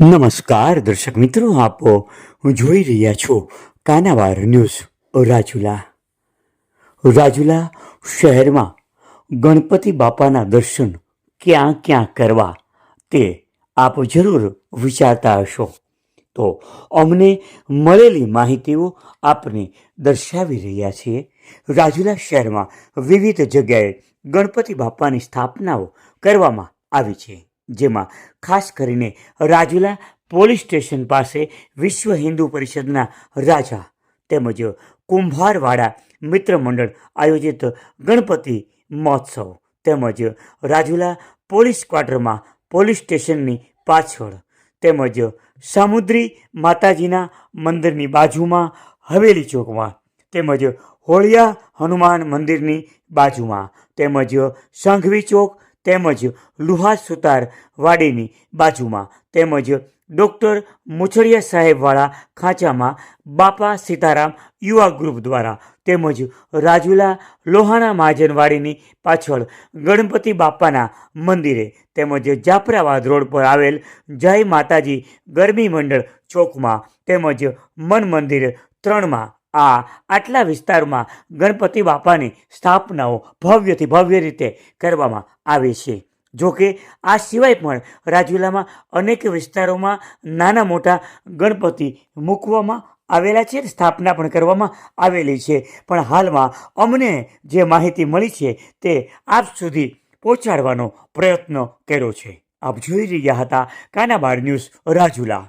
નમસ્કાર દર્શક મિત્રો, આપો જોઈ રહ્યા છો કાનાવાર ન્યૂઝ. રાજુલા શહેરમાં ગણપતિ બાપાના દર્શન ક્યાં ક્યાં કરવા તે આપ જરૂર વિચારતા હશો, તો અમને મળેલી માહિતીઓ આપને દર્શાવી રહ્યા છીએ. રાજુલા શહેરમાં વિવિધ જગ્યાએ ગણપતિ બાપાની સ્થાપનાઓ કરવામાં આવી છે, જેમાં ખાસ કરીને રાજુલા પોલીસ સ્ટેશન પાસે વિશ્વ હિન્દુ પરિષદના રાજા તેમજ કુંભારવાડા મિત્ર મંડળ આયોજિત ગણપતિ મહોત્સવ તેમજ રાજુલા પોલીસ ક્વાર્ટરમાં પોલીસ સ્ટેશનની પાછળ તેમજ સામુદ્રી માતાજીના મંદિરની બાજુમાં હવેલી ચોકમાં તેમજ હોળિયા હનુમાન મંદિરની બાજુમાં તેમજ સંઘવી ચોક તેમજ લુહાર સુતાર વાડીની બાજુમાં તેમજ ડૉક્ટર મુછડિયા સાહેબવાળા ખાંચામાં બાપા સીતારામ યુવા ગ્રુપ દ્વારા તેમજ રાજુલા લોહાણા મહાજનવાડીની પાછળ ગણપતિ બાપાના મંદિરે તેમજ જાફરાબાદ રોડ પર આવેલ જય માતાજી ગરબી મંડળ ચોકમાં તેમજ મન મંદિર 3માં આટલા વિસ્તારમાં ગણપતિ બાપાની સ્થાપનાઓ ભવ્યથી ભવ્ય રીતે કરવામાં આવે છે. જોકે આ સિવાય પણ રાજુલામાં અનેક વિસ્તારોમાં નાના મોટા ગણપતિ મૂકવામાં આવેલા છે, સ્થાપના પણ કરવામાં આવેલી છે. પણ હાલમાં અમને જે માહિતી મળી છે તે આપ સુધી પહોંચાડવાનો પ્રયત્ન કર્યો છે. આપ જોઈ રહ્યા હતા કાનાબાર ન્યૂઝ રાજુલા.